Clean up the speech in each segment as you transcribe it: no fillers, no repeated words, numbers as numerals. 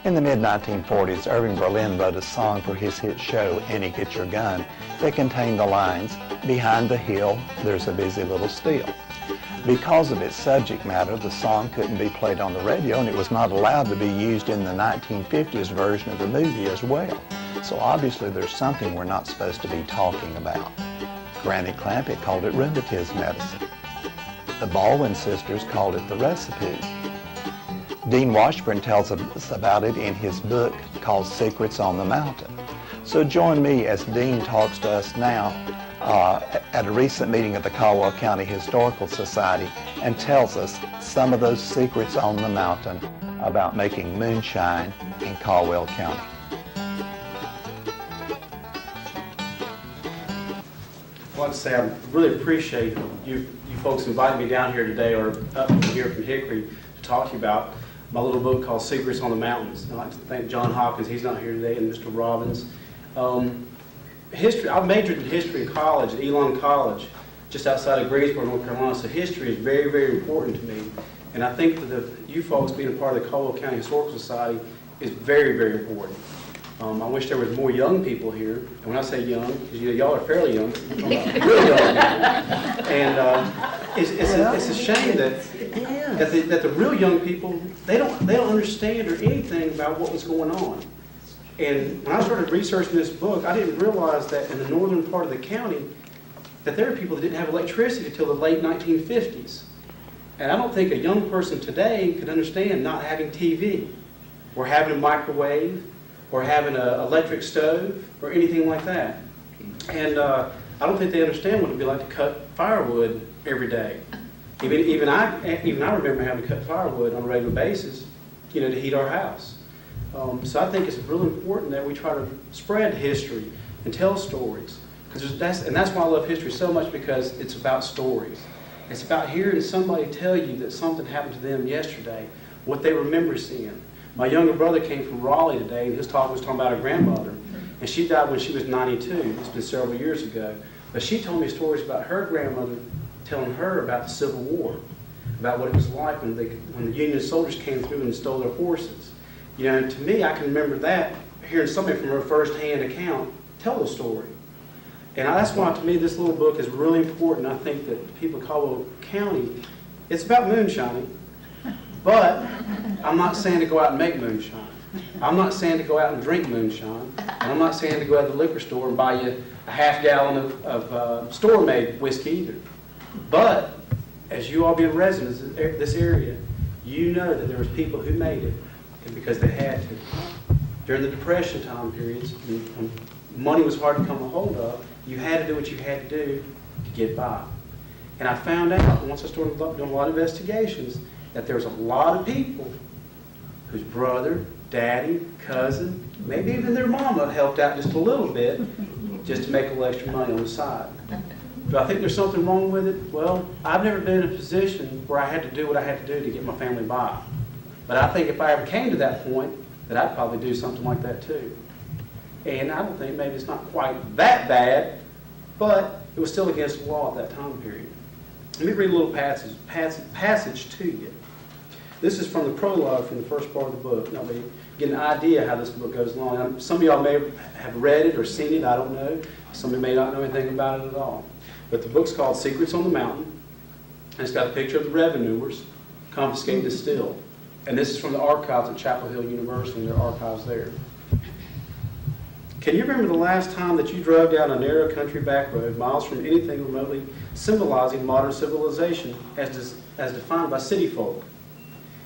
In the mid-1940s, Irving Berlin wrote a song for his hit show, Annie Get Your Gun, that contained the lines, "Behind the hill, there's a busy little still." Because of its subject matter, the song couldn't be played on the radio, and it was not allowed to be used in the 1950s version of the movie as well. So obviously there's something we're not supposed to be talking about. Granny Clampett called it rheumatism medicine. The Baldwin sisters called it the recipe. Dean Washburn tells us about it in his book called Secrets on the Mountain. So join me as Dean talks to us now at a recent meeting of the Caldwell County Historical Society and tells us some of those secrets on the mountain about making moonshine in Caldwell County. I want to say I really appreciate you folks inviting me down here today, or up here from Hickory, to talk to you about my little book called Secrets on the Mountains. I'd like to thank John Hopkins, he's not here today, and Mr. Robbins. History, I majored in history in college at Elon College, just outside of Greensboro, North Carolina, so history is very, very important to me. And I think that you folks being a part of the Caldwell County Historical Society is very, very important. I wish there was more young people here, and when I say young, because y'all are fairly young, I'm talking about really young people. And it's a shame that the real young people, they don't understand or anything about what was going on. And when I started researching this book, I didn't realize that in the northern part of the county, that there are people that didn't have electricity until the late 1950s. And I don't think a young person today could understand not having TV, or having a microwave, or having an electric stove, or anything like that. And I don't think they understand what it would be like to cut firewood every day. Even I remember having to cut firewood on a regular basis, to heat our house. So I think it's really important that we try to spread history and tell stories. That's why I love history so much, because it's about stories. It's about hearing somebody tell you that something happened to them yesterday, what they remember seeing. My younger brother came from Raleigh today, and his talk was talking about her grandmother. And she died when she was 92. It's been several years ago. But she told me stories about her grandmother telling her about the Civil War, about what it was like when the Union soldiers came through and stole their horses. To me, I can remember that, hearing somebody from her first-hand account tell the story. And that's why, to me, this little book is really important. I think that the people of Caldwell County, it's about moonshining, but I'm not saying to go out and make moonshine. I'm not saying to go out and drink moonshine. And I'm not saying to go out to the liquor store and buy you a half-gallon of store-made whiskey either. But, as you all being residents of this area, you know that there was people who made it because they had to. During the Depression time periods, when money was hard to come a hold of, you had to do what you had to do to get by. And I found out, once I started doing a lot of investigations, that there was a lot of people whose brother, daddy, cousin, maybe even their mama helped out just a little bit just to make a little extra money on the side. Do I think there's something wrong with it? Well, I've never been in a position where I had to do what I had to do to get my family by. But I think if I ever came to that point, that I'd probably do something like that too. And I don't think maybe it's not quite that bad, but it was still against the law at that time period. Let me read a little passage to you. This is from the prologue from the first part of the book. Now, you get an idea how this book goes along. Some of y'all may have read it or seen it, I don't know. Some of you may not know anything about it at all. But the book's called Secrets on the Mountain, and it's got a picture of the revenuers confiscating the still. And this is from the archives at Chapel Hill University, and their archives there. Can you remember the last time that you drove down a narrow country back road, miles from anything remotely symbolizing modern civilization as defined by city folk?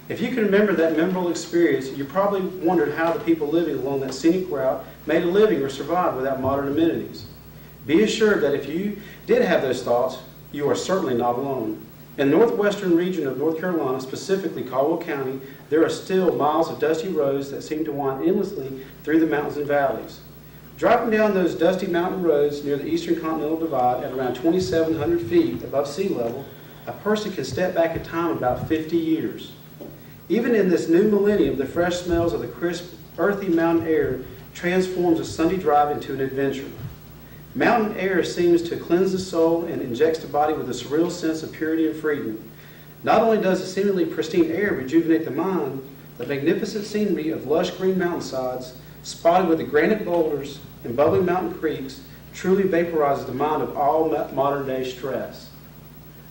If you can remember that memorable experience, you probably wondered how the people living along that scenic route made a living or survived without modern amenities. Be assured that if you did have those thoughts, you are certainly not alone. In the northwestern region of North Carolina, specifically Caldwell County, there are still miles of dusty roads that seem to wind endlessly through the mountains and valleys. Driving down those dusty mountain roads near the Eastern Continental Divide at around 2,700 feet above sea level, a person can step back in time about 50 years. Even in this new millennium, the fresh smells of the crisp, earthy mountain air transforms a Sunday drive into an adventure. Mountain air seems to cleanse the soul and injects the body with a surreal sense of purity and freedom. Not only does the seemingly pristine air rejuvenate the mind, The magnificent scenery of lush green mountainsides, spotted with the granite boulders and bubbling mountain creeks, truly vaporizes the mind of all modern-day stress.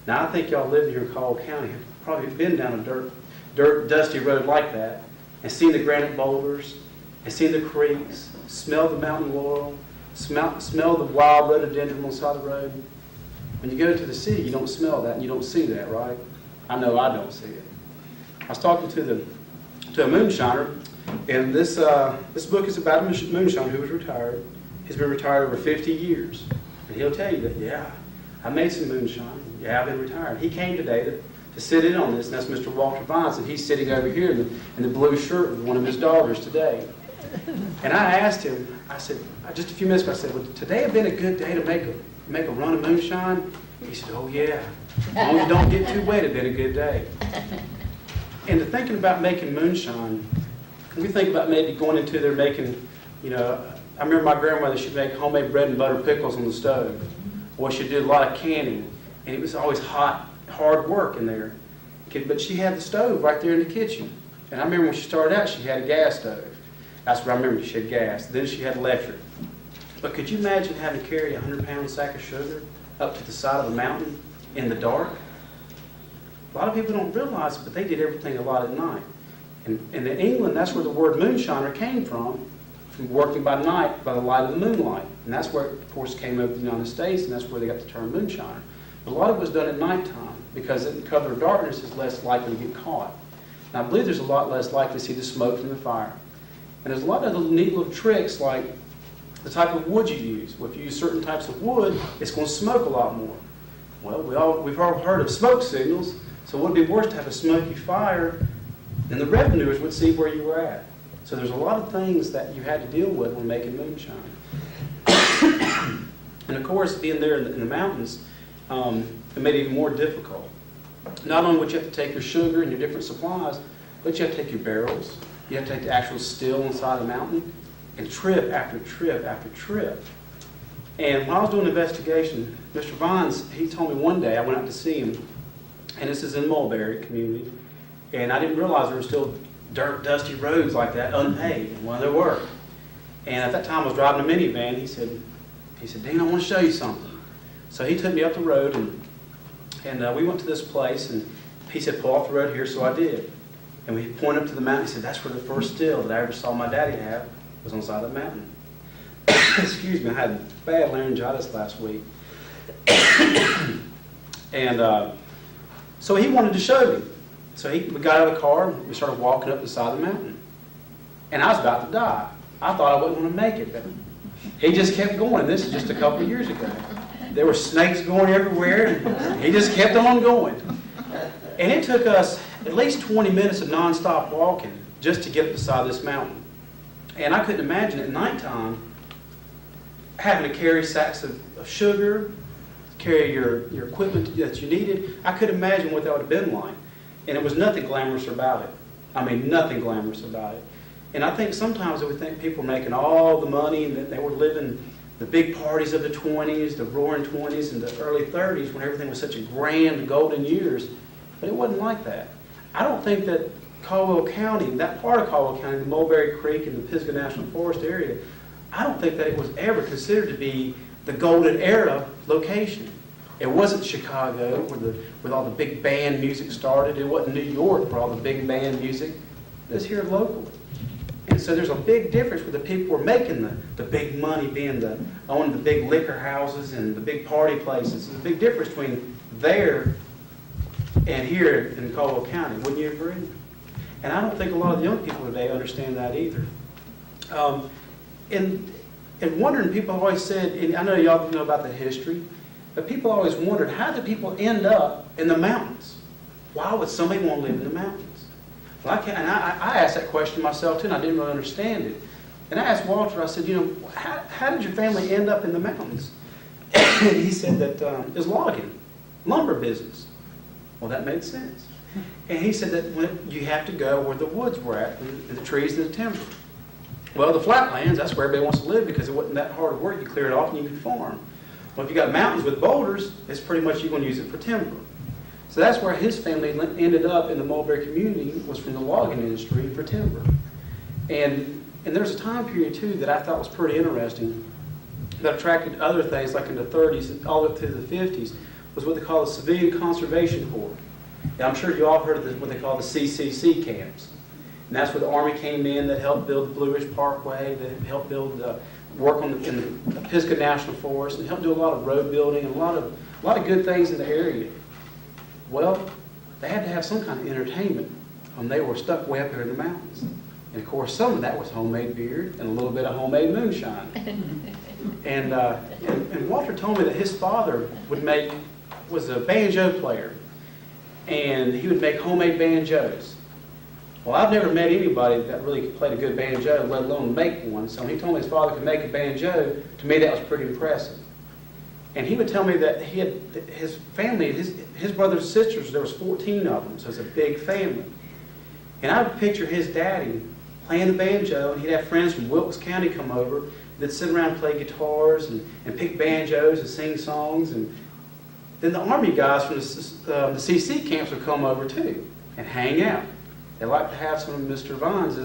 Now, I think y'all living here in Caldwell County have probably been down a dirt, dusty road like that and seen the granite boulders and seen the creeks, smelled the mountain laurel, smell the wild rhododendron on the side of the road. When you go to the city, you don't smell that and you don't see that, right? I know I don't see it. I was talking to a moonshiner, and this book is about a moonshiner who was retired. He's been retired over 50 years. And he'll tell you that, yeah, I made some moonshine. Yeah, I've been retired. He came today to sit in on this, and that's Mr. Walter Vines, and he's sitting over here in the blue shirt with one of his daughters today. And I asked him, I said, just a few minutes ago, I said, would today have been a good day to make a run of moonshine? He said, oh yeah, as long as you don't get too wet, it'd been a good day. And to thinking about making moonshine, we think about maybe going into there making, I remember my grandmother, she'd make homemade bread and butter pickles on the stove. Or she'd do a lot of canning, and it was always hot, hard work in there. But she had the stove right there in the kitchen. And I remember when she started out, she had a gas stove. That's what I remember, she had gas. Then she had electric. But could you imagine having to carry a 100-pound sack of sugar up to the side of a mountain in the dark? A lot of people don't realize it, but they did everything a lot at night. And in England, that's where the word moonshiner came from working by night by the light of the moonlight. And that's where it, of course, came over to the United States, and that's where they got the term moonshiner. But a lot of it was done at nighttime because in cover of darkness is less likely to get caught. And I believe there's a lot less likely to see the smoke from the fire. And there's a lot of little neat little tricks like the type of wood you use. Well, if you use certain types of wood, it's going to smoke a lot more. Well, we've all heard of smoke signals, so it would be worse to have a smoky fire, and the revenuers would see where you were at. So there's a lot of things that you had to deal with when making moonshine. And of course, being there in the mountains, it made it even more difficult. Not only would you have to take your sugar and your different supplies, but you have to take your barrels, you have to take the actual still inside the mountain, and trip after trip after trip. And when I was doing an investigation, Mr. Vines, he told me one day, I went out to see him, and this is in Mulberry community, and I didn't realize there were still dirt, dusty roads like that, unpaved. Well, there were. And at that time, I was driving a minivan. He said, Dean, I want to show you something. So he took me up the road, and we went to this place, and he said, pull off the road here, so I did. And we pointed up to the mountain. He said, that's where the first still that I ever saw my daddy have was on the side of the mountain. Excuse me, I had bad laryngitis last week. And so he wanted to show me. So we got out of the car, and we started walking up the side of the mountain. And I was about to die. I thought I wasn't going to make it, but he just kept going. This is just a couple of years ago. There were snakes going everywhere, and he just kept on going. And it took us at least 20 minutes of nonstop walking just to get up the side of this mountain. And I couldn't imagine at nighttime having to carry sacks of sugar, carry your equipment that you needed. I couldn't imagine what that would have been like. And it was nothing glamorous about it. I mean, nothing glamorous about it. And I think sometimes we think people were making all the money and that they were living the big parties of the 20s, the roaring 20s and the early 30s when everything was such a grand golden years. But it wasn't like that. I don't think that Caldwell County, that part of Caldwell County, the Mulberry Creek and the Pisgah National Forest area, I don't think that it was ever considered to be the golden era location. It wasn't Chicago where all the big band music started. It wasn't New York where all the big band music. It was here locally. And so there's a big difference where the people were making the big money, owning the big liquor houses and the big party places. There's a big difference between there and here in Caldwell County. Wouldn't you agree? And I don't think a lot of the young people today understand that either. And wondering, people always said, and I know y'all know about the history, but people always wondered, how did people end up in the mountains? Why would somebody want to live in the mountains? Well, I asked that question myself too, and I didn't really understand it. And I asked Walter, I said, how did your family end up in the mountains? And he said that it was logging, lumber business. Well, that made sense. And he said that you have to go where the woods were at, and the trees and the timber. Well, the flatlands, that's where everybody wants to live because it wasn't that hard of work. You clear it off and you can farm. Well, if you got mountains with boulders, it's pretty much you're going to use it for timber. So that's where his family ended up in the Mulberry community, was from the logging industry for timber. And there's a time period, too, that I thought was pretty interesting that attracted other things, like in the 30s and all the way through the 50s, was what they call the Civilian Conservation Corps. And I'm sure you all heard of what they call the CCC camps. And that's where the Army came in that helped build the Blue Ridge Parkway, that helped build, work in the Pisgah National Forest, and helped do a lot of road building and a lot of good things in the area. Well, they had to have some kind of entertainment when they were stuck way up here in the mountains. And of course, some of that was homemade beer and a little bit of homemade moonshine. And Walter told me that his father was a banjo player, and he would make homemade banjos. Well, I've never met anybody that really played a good banjo, let alone make one. So when he told me his father could make a banjo, to me that was pretty impressive. And he would tell me that he had his family, his brothers and sisters, there was 14 of them, so it's a big family. And I would picture his daddy playing the banjo, and he'd have friends from Wilkes County come over that'd sit around and play guitars and pick banjos and sing songs. And then the Army guys from the CC camps would come over too and hang out. They like to have some of Mr. Vine's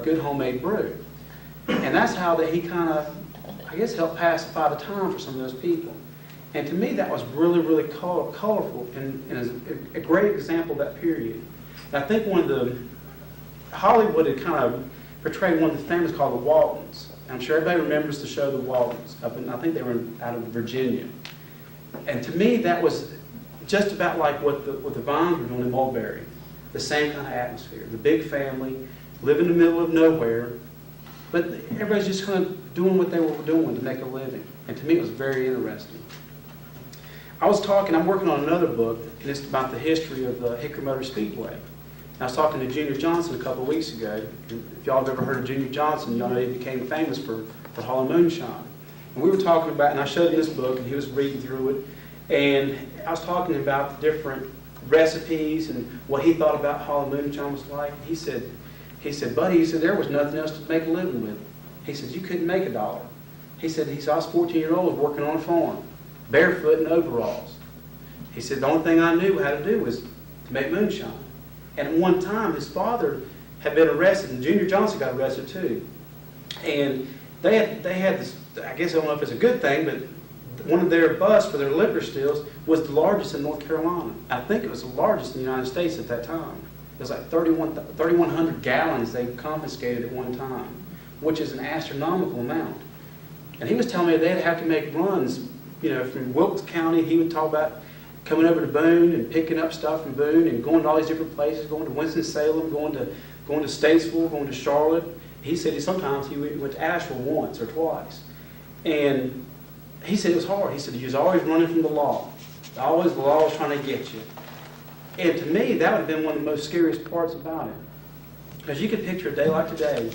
good homemade brew. And that's how that he kind of, I guess, helped pacify the time for some of those people. And to me, that was really, really colorful and is a great example of that period. And I think Hollywood had kind of portrayed one of the families called the Waltons. I'm sure everybody remembers the show The Waltons. I think they were out of Virginia. And to me, that was just about like what the Vines were doing in Mulberry. The same kind of atmosphere. The big family, live in the middle of nowhere, but everybody's just kind of doing what they were doing to make a living. And to me, it was very interesting. I'm working on another book, and it's about the history of the Hickory Motor Speedway. I was talking to Junior Johnson a couple of weeks ago. If y'all have ever heard of Junior Johnson, y'all know he became famous for Hollow Moonshine. And we were talking about, and I showed him this book, and he was reading through it, and I was talking about the different recipes and what he thought about Hollow Moonshine was like. He said, buddy, there was nothing else to make a living with. He said, you couldn't make $1. He said, I was 14-year-old working on a farm, barefoot in overalls. He said, the only thing I knew how to do was to make moonshine. And at one time, his father had been arrested, and Junior Johnson got arrested too. And they had this, I guess I don't know if it's a good thing, but one of their busts for their liquor stills was the largest in North Carolina. I think it was the largest in the United States at that time. It was like 3,100 gallons they confiscated at one time, which is an astronomical amount. And he was telling me they'd have to make runs, from Wilkes County. He would talk about coming over to Boone and picking up stuff from Boone and going to all these different places, going to Winston-Salem, going to Statesville, going to Charlotte. He said sometimes he went to Asheville once or twice. And he said it was hard. He said he was always running from the law. Always the law was trying to get you. And to me, that would have been one of the most scariest parts about it. Because you could picture a day like today,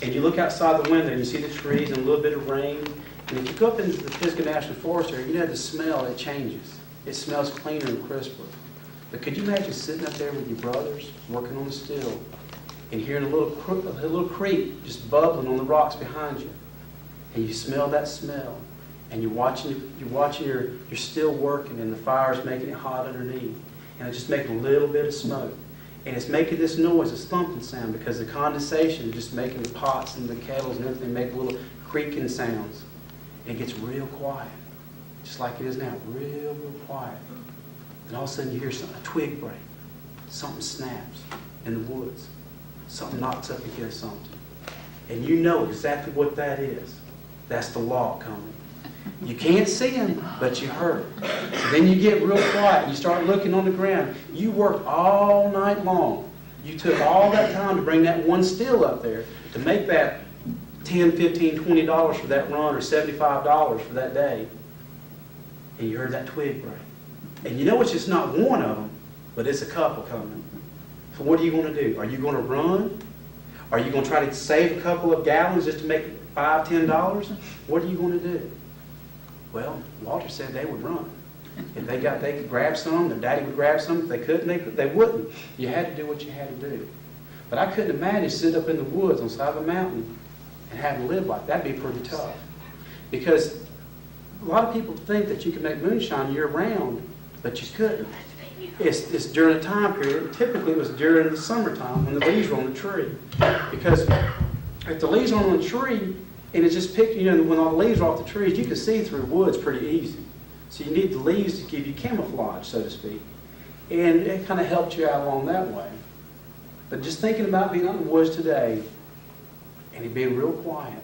and you look outside the window and you see the trees and a little bit of rain. And if you go up into the Pisgah National Forest area, the smell, it changes. It smells cleaner and crisper. But could you imagine sitting up there with your brothers, working on the still, and hearing a little creek just bubbling on the rocks behind you? And you smell that smell. And you're watching your still working, and the fire's making it hot underneath. And it's just making a little bit of smoke. And it's making this noise, this thumping sound, because the condensation is just making the pots and the kettles and everything make little creaking sounds. And it gets real quiet, just like it is now, real quiet. And all of a sudden you hear a twig break. Something snaps in the woods. Something knocks up against something. And you know exactly what that is. That's the law coming. You can't see him, but you heard it. So then you get real quiet and you start looking on the ground. You worked all night long. You took all that time to bring that one still up there to make that $10, $15, $20 for that run, or $75 for that day. And you heard that twig break. And you know it's just not one of them, but it's a couple coming. So what are you going to do? Are you going to run? Are you going to try to save a couple of gallons just to make $5, $10? What are you going to do? Well, Walter said they would run. If they could grab some, their daddy would grab some. If they couldn't, they wouldn't. You had to do what you had to do. But I couldn't imagine sitting up in the woods on the side of a mountain and having to live like that. That'd be pretty tough. Because a lot of people think that you can make moonshine year-round, but you couldn't. it's during a time period. Typically, it was during the summertime when the leaves were on the tree. Because if the leaves are on the tree and it's just picked, when all the leaves are off the trees, you can see through woods pretty easy. So you need the leaves to give you camouflage, so to speak. And it kind of helped you out along that way. But just thinking about being out in the woods today and it being real quiet,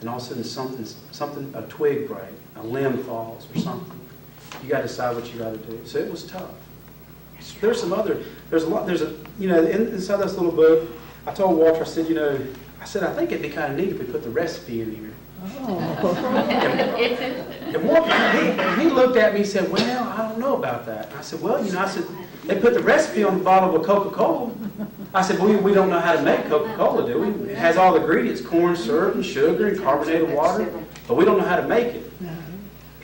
and all of a sudden something, a twig break, a limb falls or something, you got to decide what you got to do. So it was tough. There's inside this little book, I told Walter, I said, I think it'd be kind of neat if we put the recipe in here. Oh. And Walter, he looked at me and said, well, I don't know about that. And I said, well, they put the recipe on the bottle of Coca-Cola. I said, well, we don't know how to make Coca-Cola, do we? It has all the ingredients, corn syrup and sugar and carbonated water, but we don't know how to make it.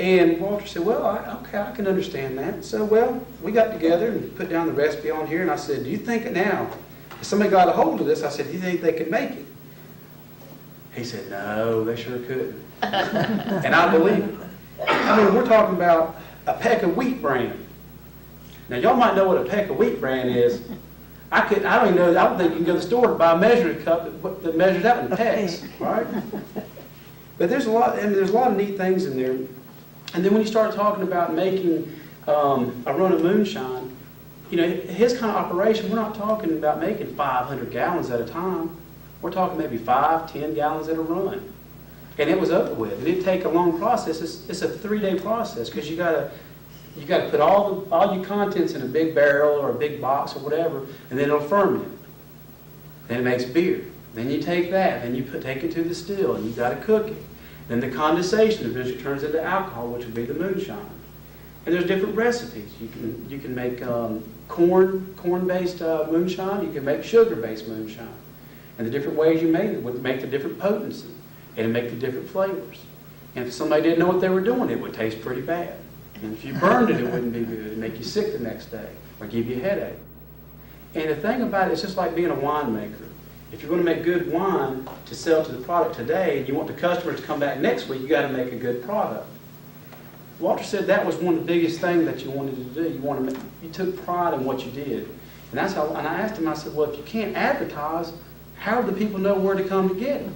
And Walter said, well, okay, I can understand that. So, well, we got together and put down the recipe on here, and I said, do you think now, if somebody got a hold of this, I said, do you think they could make it? He said, no, they sure couldn't. And I believe it. I mean, we're talking about a peck of wheat bran. Now, y'all might know what a peck of wheat bran is. I don't think you can go to the store to buy a measuring cup that measures out in pecks, right? But there's a lot of neat things in there. And then when you start talking about making a run of moonshine, his kind of operation, we're not talking about making 500 gallons at a time. We're talking maybe 5-10 gallons at a run. And it was over with. And it'd take a long process. It's a 3-day process because you got to put all your contents in a big barrel or a big box or whatever, and then it'll ferment. Then it makes beer. Then you take that, and you take it to the still, and you got to cook it. Then the condensation eventually turns into alcohol, which would be the moonshine. And there's different recipes. You can make corn-based moonshine. You can make sugar-based moonshine. And the different ways you make it would make the different potency and make the different flavors. And if somebody didn't know what they were doing, it would taste pretty bad. And if you burned it, it wouldn't be good. It'd make you sick the next day or give you a headache. And the thing about it, it's just like being a winemaker. If you're going to make good wine to sell to the product today and you want the customers to come back next week, you got to make a good product. Walter said that was one of the biggest things that you wanted to do. You took pride in what you did. And I asked him, I said, well, if you can't advertise, how do the people know where to come to get it?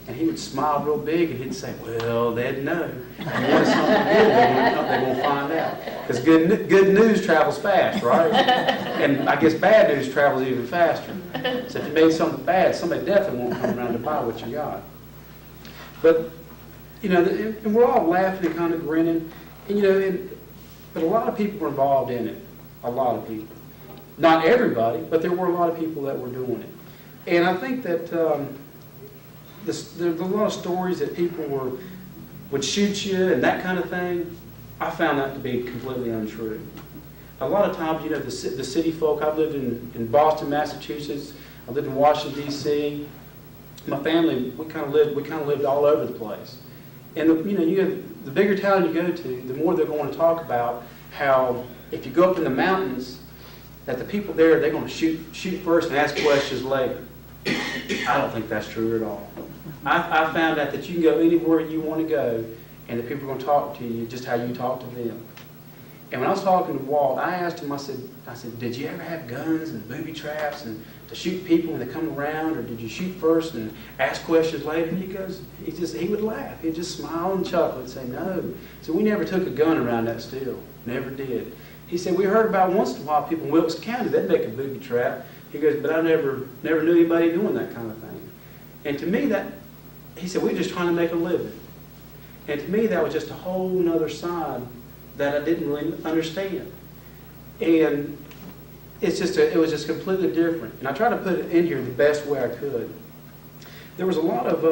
And he would smile real big and he'd say, well, they'd know. If you want something good, they're going to find out. Because good news travels fast, right? And I guess bad news travels even faster. So if you made something bad, somebody definitely won't come around to buy what you got. But, and we're all laughing and kind of grinning. And, but a lot of people were involved in it. A lot of people. Not everybody, but there were a lot of people that were doing it. And I think that there's a lot of stories that people would shoot you and that kind of thing. I found that to be completely untrue. A lot of times, the city folk, I've lived in Boston, Massachusetts. I lived in Washington, D.C. My family, we kind of lived all over the place. And the bigger town you go to, the more they're going to talk about how if you go up in the mountains, that the people there, they're going to shoot first and ask questions later. I don't think that's true at all. I found out that you can go anywhere you want to go, and the people are going to talk to you just how you talk to them. And when I was talking to Walt, I asked him, I said, did you ever have guns and booby traps and to shoot people when they come around, or did you shoot first and ask questions later? And he would laugh. He'd just smile and chuckle and say, no. So we never took a gun around that still. Never did. He said, we heard about once in a while people in Wilkes County, they'd make a booby trap. He goes, but I never knew anybody doing that kind of thing. And to me, he said, we're just trying to make a living. And to me, that was just a whole other side that I didn't really understand. And it was just completely different. And I tried to put it in here the best way I could. There was a lot of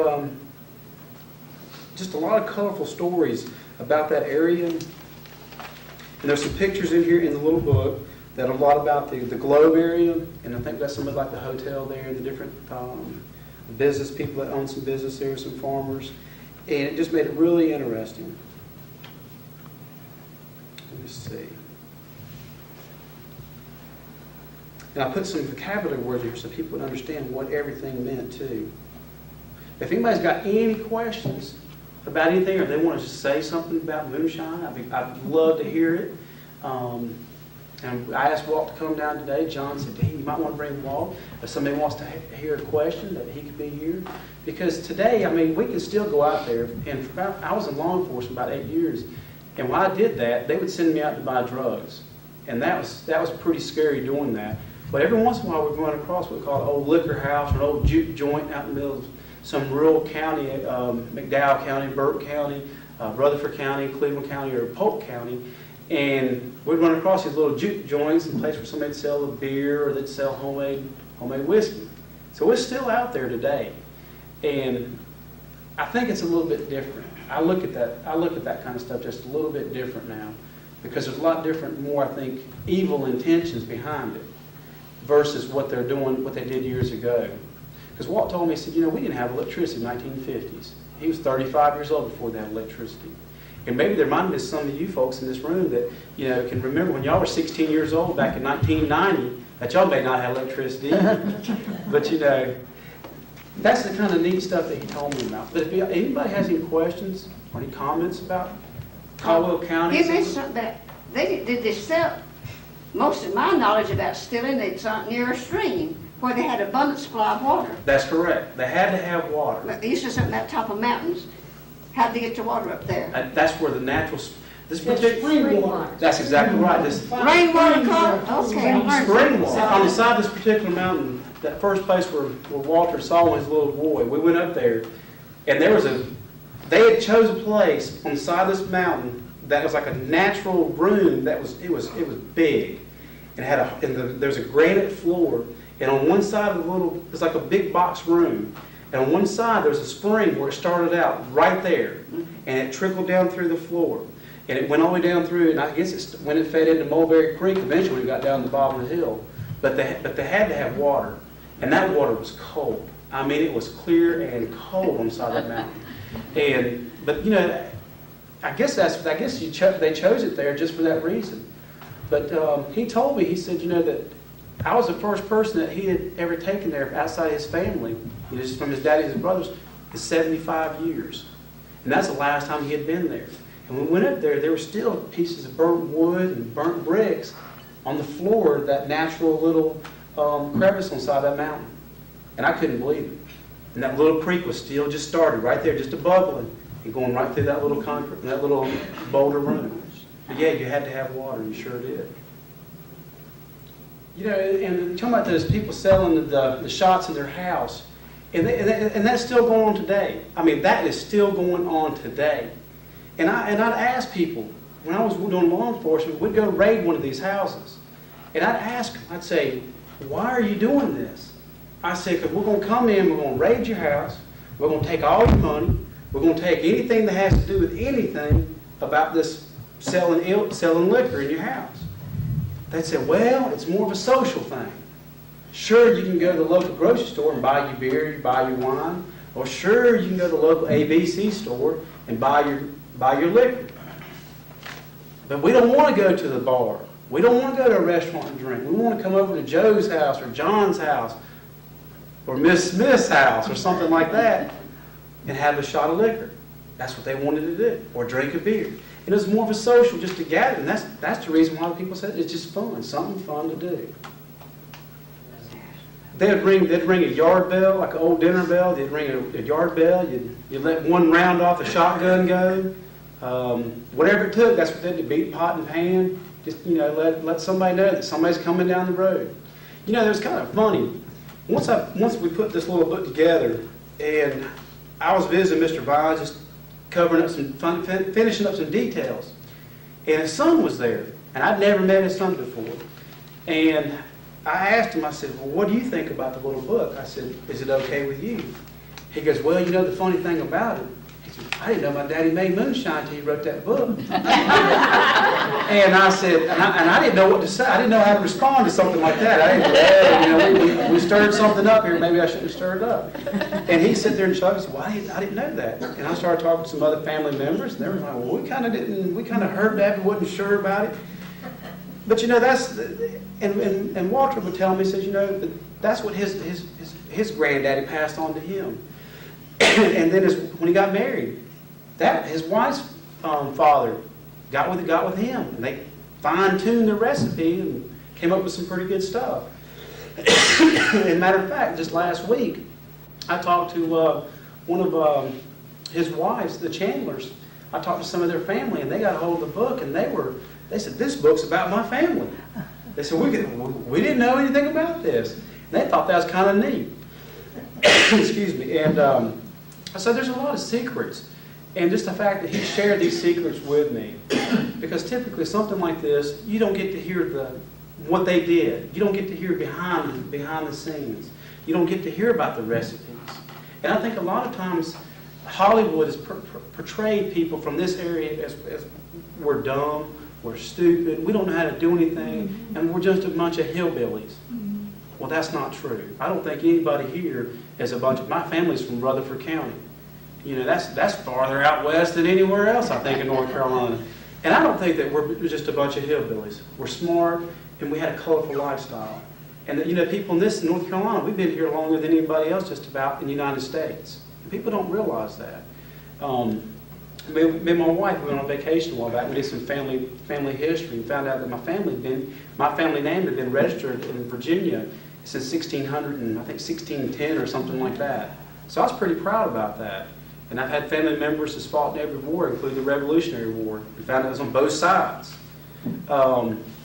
colorful stories about that area. And there's some pictures in here in the little book that are a lot about the Globe area, and I think that's some of like the hotel there and the different business people that own some business there, some farmers, and it just made it really interesting. Let me see. And I put some vocabulary words here so people would understand what everything meant too. If anybody's got any questions about anything, or they want to say something about moonshine, I'd love to hear it. And I asked Walt to come down today. John said, hey, you might want to bring Walt. If somebody wants to hear a question, that he could be here. Because today, I mean, we can still go out there. And I was in law enforcement about 8 years. And when I did that, they would send me out to buy drugs. And that was pretty scary doing that. But every once in a while, we're going across what we call an old liquor house or an old juke joint out in the middle of some rural county, McDowell County, Burke County, Rutherford County, Cleveland County, or Polk County. And we'd run across these little juke joints in place where somebody'd sell a beer or they'd sell homemade whiskey. So it's still out there today. And I think it's a little bit different. I look at that kind of stuff just a little bit different now, because there's a lot different, more, I think, evil intentions behind it versus what they're doing, what they did years ago. Because Walt told me, he said, you know, we didn't have electricity in the 1950s. He was 35 years old before they had electricity. And maybe there might be some of you folks in this room that, you know, can remember when y'all were 16 years old back in 1990, that y'all may not have electricity. But, you know, that's the kind of neat stuff that he told me about. But if anybody has any questions or any comments about Caldwell County? You mentioned something about, did they sell, most of my knowledge about stealing, it's near a stream where they had abundant supply of water. That's correct. They had to have water. But they used to something at the top of mountains. How'd they get the water up there? That's where the natural, this That's particular, spring water. that's exactly right. This Rainwater column? Okay, I heard spring that. water. On the side of this particular mountain, that first place where Walter saw his little boy, we went up there, and they had chose a place on the side of this mountain that was like a natural room that was big. And there was a granite floor, and on one side of the it was like a big box room. And on one side, there was a spring where it started out right there, and it trickled down through the floor. And it went all the way down through, and I guess when it fed into Mulberry Creek, eventually it got down to the bottom of the hill. But they had to have water, and that water was cold. I mean, it was clear and cold on the side of that mountain. But you know, I guess they chose it there just for that reason. But he told me, he said, you know, that I was the first person that he had ever taken there outside his family, you know, just from his daddy and his brothers, in 75 years. And that's the last time he had been there. And when we went up there were still pieces of burnt wood and burnt bricks on the floor of that natural little crevice on the side of that mountain. And I couldn't believe it. And that little creek was still just started right there, just a bubbling, and going right through that little concrete, that little boulder room. But yeah, you had to have water, you sure did. You know, and talking about those people selling the shots in their house, and that's still going on today. I mean, that is still going on today. And I'd ask people, when I was doing law enforcement, we'd go raid one of these houses. And I'd ask them, I'd say, why are you doing this? I said, because we're going to come in, we're going to raid your house, we're going to take all your money, we're going to take anything that has to do with anything about this selling liquor in your house. They said, well, it's more of a social thing. Sure, you can go to the local grocery store and buy your beer, you buy your wine, or sure, you can go to the local ABC store and buy your liquor. But we don't want to go to the bar. We don't want to go to a restaurant and drink. We want to come over to Joe's house or John's house or Miss Smith's house or something like that and have a shot of liquor. That's what they wanted to do, or drink a beer. It was more of a social, just to gather, and that's the reason why people said it's just fun, something fun to do. They'd ring a yard bell, like an old dinner bell. They'd ring a yard bell. You'd let one round off the shotgun go. Whatever it took, that's what they did. Beat pot and pan. Just, you know, let somebody know that somebody's coming down the road. You know, it was kind of funny. Once we put this little book together, and I was visiting Mr. Vines, just covering up finishing up some details. And his son was there, and I'd never met his son before. And I asked him, I said, well, what do you think about the little book? I said, is it okay with you? He goes, well, you know the funny thing about it? He said, I didn't know my daddy made Moonshine until he wrote that book. And I said, and I didn't know what to say. I didn't know how to respond to something like that. I didn't know, you know, we stirred something up here. Maybe I shouldn't have stirred it up. And he sat there and shrugged and said, well, I didn't know that. And I started talking to some other family members, and they were like, well, we kind of heard that, but wasn't sure about it. But you know, and Walter would tell me, he says, you know, that's what his granddaddy passed on to him. And then when he got married, his wife's father got with him, and fine-tuned the recipe and came up with some pretty good stuff. As a matter of fact, just last week, I talked to one of his wives, the Chandlers. I talked to some of their family, and they got a hold of the book, and they said, this book's about my family. They said, we didn't know anything about this. And they thought that was kind of neat. Excuse me. And so there's a lot of secrets. And just the fact that he shared these secrets with me, because typically something like this, you don't get to hear what they did. You don't get to hear behind the scenes. You don't get to hear about the recipes. And I think a lot of times Hollywood has portrayed people from this area as we're dumb, we're stupid, we don't know how to do anything, and we're just a bunch of hillbillies. Well, that's not true. I don't think anybody here is a bunch of, my family's from Rutherford County. You know, that's farther out west than anywhere else, I think, in North Carolina. And I don't think that we're just a bunch of hillbillies. We're smart, and we had a colorful lifestyle. And, you know, people in this North Carolina, we've been here longer than anybody else just about in the United States. And people don't realize that. Me and my wife went on vacation a while back. We did some family history and found out that my family name had been registered in Virginia since 1600 and I think 1610 or something like that. So I was pretty proud about that. And I've had family members that's fought in every war, including the Revolutionary War. We found out it was on both sides.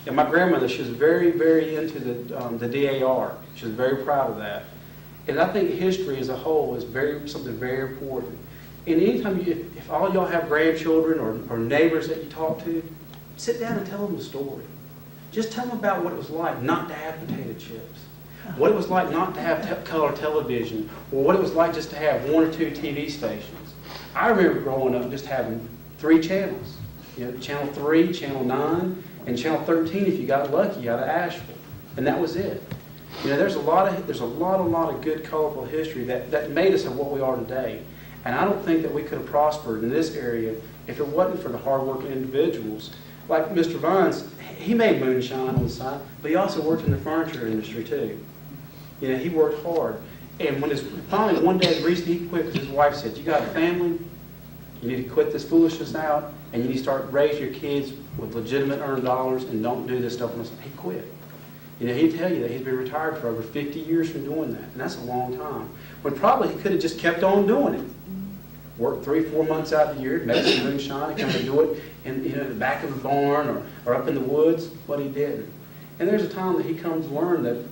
And my grandmother, she was very, very into the DAR. She was very proud of that. And I think history as a whole is something very important. And anytime if all y'all have grandchildren or neighbors that you talk to, sit down and tell them a story. Just tell them about what it was like not to have potato chips, what it was like not to have color television, or what it was like just to have 1 or 2 TV stations. I remember growing up just having 3 channels. You know, Channel 3, Channel 9, and Channel 13 if you got lucky out of Asheville, and that was it. You know, there's a lot of good, colorful history that made us what we are today. And I don't think that we could have prospered in this area if it wasn't for the hardworking individuals. Like Mr. Vines, he made moonshine on the side, but he also worked in the furniture industry too. You know, he worked hard. And when finally one day recently he quit because his wife said, you got a family, you need to quit this foolishness out, and you need to start raising your kids with legitimate earned dollars and don't do this stuff. He quit. You know, he'd tell you that he's been retired for over 50 years from doing that, and that's a long time. When probably he could have just kept on doing it. Worked 3-4 months out of the year, make some moonshine, and kind of do it in the back of a barn or up in the woods, but he didn't. And there's a time that he comes to learn that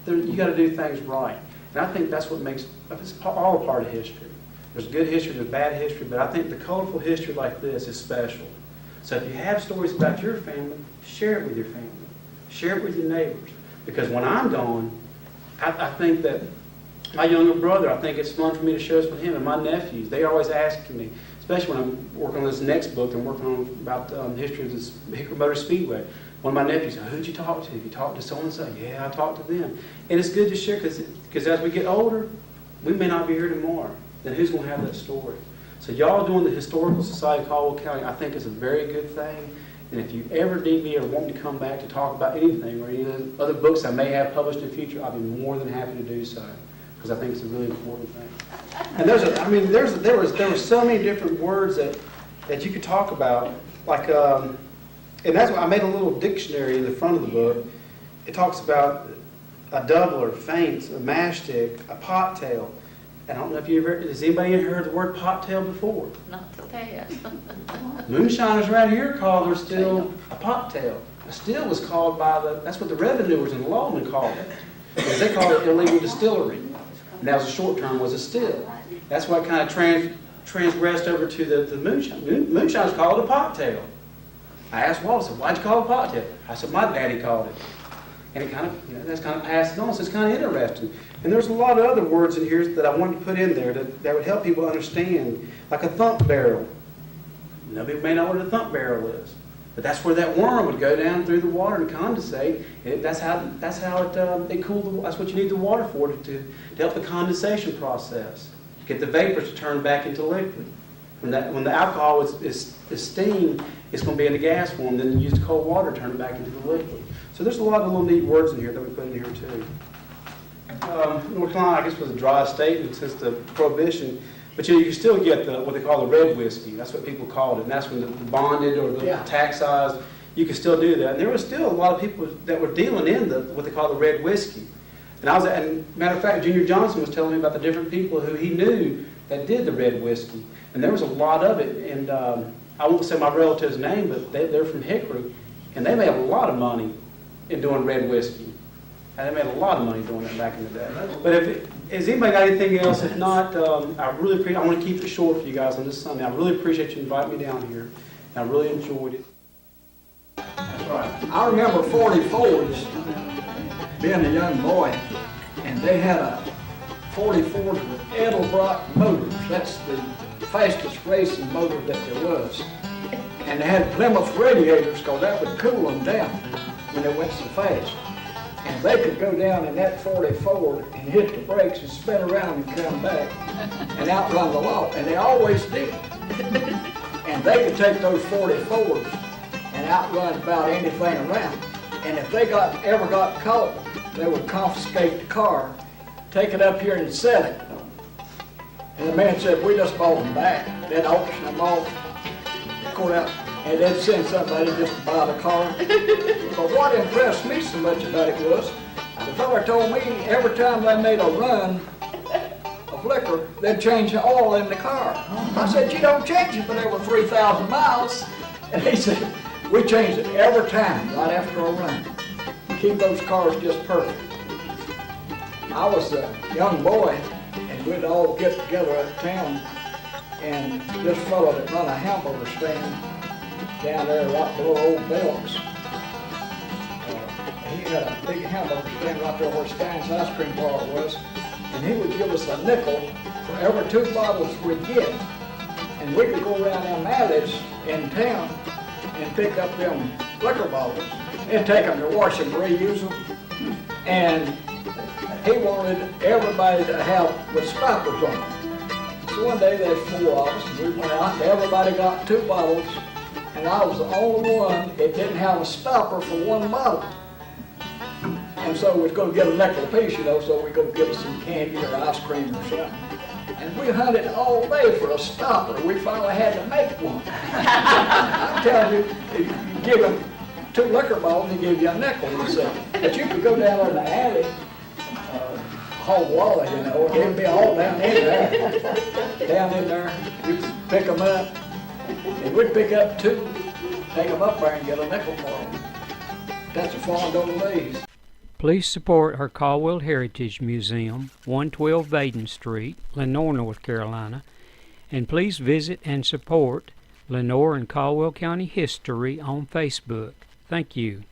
you got to do things right. And I think that's what makes, it's all a part of history. There's good history, there's bad history, but I think the colorful history like this is special. So if you have stories about your family, share it with your family. Share it with your neighbors. Because when I'm gone, I think that my younger brother, I think it's fun for me to share this with him, and my nephews, they always ask me, especially when I'm working on this next book, I'm working on about the history of this Hickory Motor Speedway. One of my nephews said, who'd you talk to? You talked to so-and-so? Yeah, I talked to them. And it's good to share because as we get older, we may not be here tomorrow. Then who's going to have that story? So y'all doing the Historical Society of Caldwell County, I think is a very good thing. And if you ever need me or want me to come back to talk about anything or any of the other books I may have published in the future, I'll be more than happy to do so. Because I think it's a really important thing. And there were so many different words that you could talk about, like, and that's why I made a little dictionary in the front of the book. It talks about a doubler, feints, a mash stick, a pot tail. And I don't know if has anybody ever heard the word pot tail before? Not today. Moonshiners around here call their still a pot tail. A still was called that's what the revenuers and the lawmen called it. Because they called it illegal distillery. And that was a short term, was a still. That's why it kind of transgressed over to the moonshine. Moonshine's called a pot tail. I asked Wallace, why'd you call it a pot tail? I said, my daddy called it. And it kind of, that's kind of passed on, so it's kind of interesting. And there's a lot of other words in here that I wanted to put in there that would help people understand, like a thump barrel. Nobody may know what a thump barrel is, but that's where that worm would go down through the water and condensate. That's how it cooled. That's what you need the water for to help the condensation process. Get the vapors to turn back into liquid. When the alcohol is steam, it's going to be in the gas form. Then you use cold water to turn it back into the liquid. So there's a lot of little neat words in here that we put in here too. North Carolina, I guess, was a dry state since the Prohibition, but you still get what they call the red whiskey. That's what people called it. And that's when the bonded or the taxized, you could still do that. And there was still a lot of people that were dealing in what they call the red whiskey. And matter of fact, Junior Johnson was telling me about the different people who he knew that did the red whiskey. And there was a lot of it. And I won't say my relative's name, but they're from Hickory. And they made a lot of money in doing red whiskey. And they made a lot of money doing it back in the day. But has anybody got anything else? If not, I want to keep it short for you guys on this Sunday. I really appreciate you inviting me down here. And I really enjoyed it. That's right. I remember 44s being a young boy, and they had a 44 with Edelbrock motors. That's the fastest racing motor that there was. And they had Plymouth radiators because that would cool them down when they went so fast. And they could go down in that 44 and hit the brakes and spin around and come back and outrun the law. And they always did. And they could take those 44s and outrun about anything around. And if they ever got caught, they would confiscate the car, take it up here and sell it. And the man said, we just bought them back. They'd auction them off, courthouse, and they'd send somebody just to buy the car. But what impressed me so much about it was, the fella told me every time they made a run of liquor, they'd change the oil in the car. I said, you don't change it, but there were 3,000 miles. And he said, we changed it every time, right after a run. Keep those cars just perfect. I was a young boy, and we'd all get together at town, and this fellow that run a hamburger stand down there right below Old Bell's, he had a big hamburger stand right there where Stein's ice cream parlor was, and he would give us a nickel for every 2 bottles we'd get. And we could go around them alleys in town and pick up them liquor bottles and take them to wash and reuse them. And he wanted everybody to have with stoppers on them. So one day there's 4 of us, and we went out and everybody got 2 bottles, and I was the only one that didn't have a stopper for 1 bottle. And so we'd go get a nickel apiece, so we'd go get us some candy or ice cream or something. And we hunted all day for a stopper. We finally had to make one. I'm telling you, if you give them 2 liquor bottles, they give you a nickel, he said. But you could go down in the alley, whole wallet, it'd be all down in there. Down in there, you could pick them up. And we'd pick up 2, take them up there and get a nickel for them. That's a fond old days. Please support our Caldwell Heritage Museum, 112 Vaden Street, Lenoir, North Carolina, and please visit and support Lenoir and Caldwell County History on Facebook. Thank you.